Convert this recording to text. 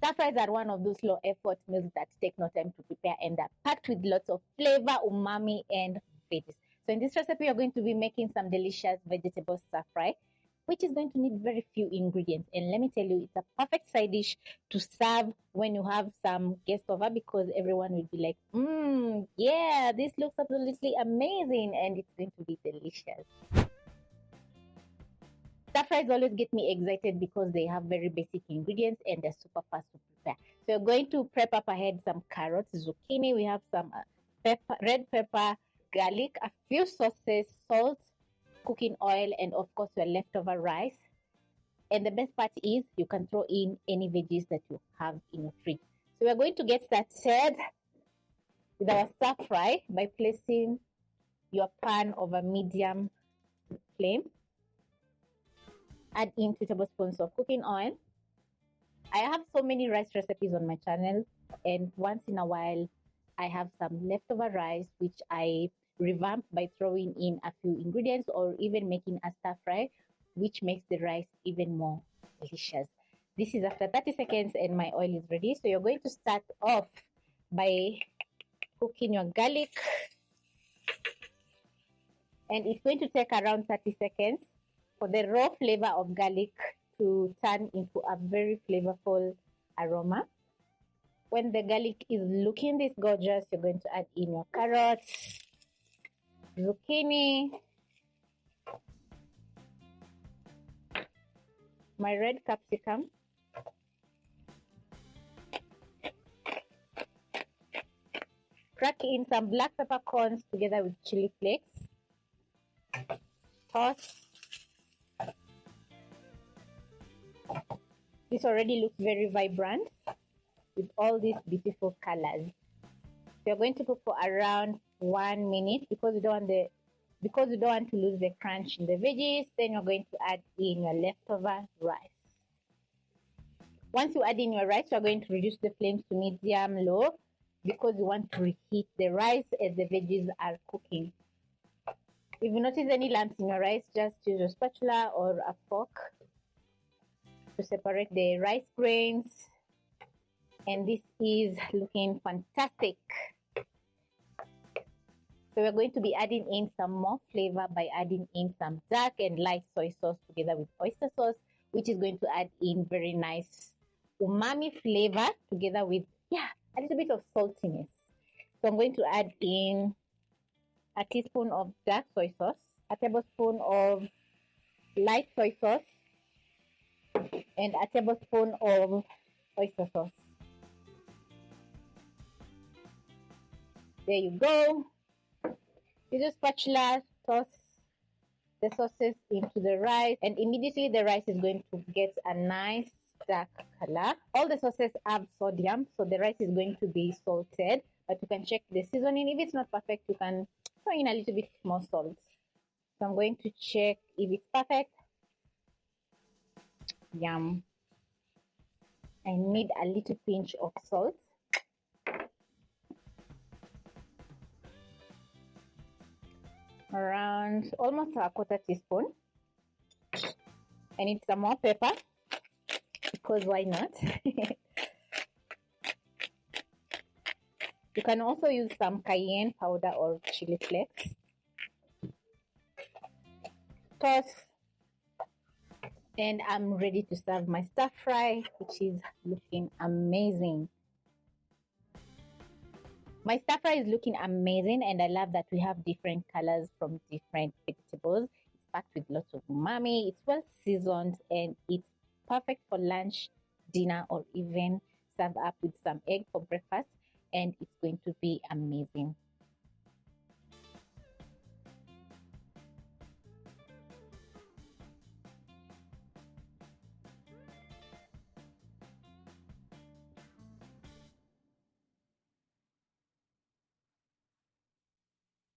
Stir fries are one of those low effort meals that take no time to prepare and are packed with lots of flavor, umami, and veggies. So in this recipe, you're going to be making some delicious vegetable stir fry, which is going to need very few ingredients. And let me tell you, it's a perfect side dish to serve when you have some guests over, because everyone will be like, yeah, this looks absolutely amazing and it's going to be delicious. Stir fries always get me excited because they have very basic ingredients and they're super fast to prepare. So you're going to prep up ahead some carrots, zucchini, we have some red pepper, garlic, a few sauces, salt, cooking oil, and of course your leftover rice. And the best part is you can throw in any veggies that you have in your fridge. So we're going to get started with our stir fry by placing your pan over medium flame. Add in 2 tablespoons of cooking oil. I have so many rice recipes on my channel, and once in a while I have some leftover rice which I revamp by throwing in a few ingredients or even making a stir fry, which makes the rice even more delicious. This is after 30 seconds and my oil is ready. So you're going to start off by cooking your garlic, and it's going to take around 30 seconds for the raw flavor of garlic to turn into a very flavorful aroma. When the garlic is looking this gorgeous, you're going to add in your carrots, zucchini, my red capsicum, crack in some black peppercorns together with chili flakes, toss. This already looks very vibrant with all these beautiful colors. You're going to cook for around 1 minute because you don't want to lose the crunch in the veggies. Then you're going to add in your leftover rice. Once you add in your rice, you're going to reduce the flames to medium-low because you want to reheat the rice as the veggies are cooking. If you notice any lumps in your rice, just use your spatula or a fork to separate the rice grains. And this is looking fantastic. So we're going to be adding in some more flavor by adding in some dark and light soy sauce together with oyster sauce, which is going to add in very nice umami flavor together with a little bit of saltiness. So I'm going to add in a teaspoon of dark soy sauce, a tablespoon of light soy sauce, and a tablespoon of oyster sauce. There you go. Use a spatula, toss the sauces into the rice, and immediately the rice is going to get a nice dark color. All the sauces have sodium, so the rice is going to be salted, but you can check the seasoning. If it's not perfect, you can throw in a little bit more salt. So I'm going to check if it's perfect. Yum. I need a little pinch of salt. Around almost a 1/4 teaspoon. I need some more pepper because why not? You can also use some cayenne powder or chili flakes. Toss. And I'm ready to serve my stir fry, which is looking amazing. My stir fry is looking amazing, and I love that we have different colors from different vegetables. It's packed with lots of umami, it's well seasoned, and it's perfect for lunch, dinner, or even serve up with some egg for breakfast, and it's going to be amazing.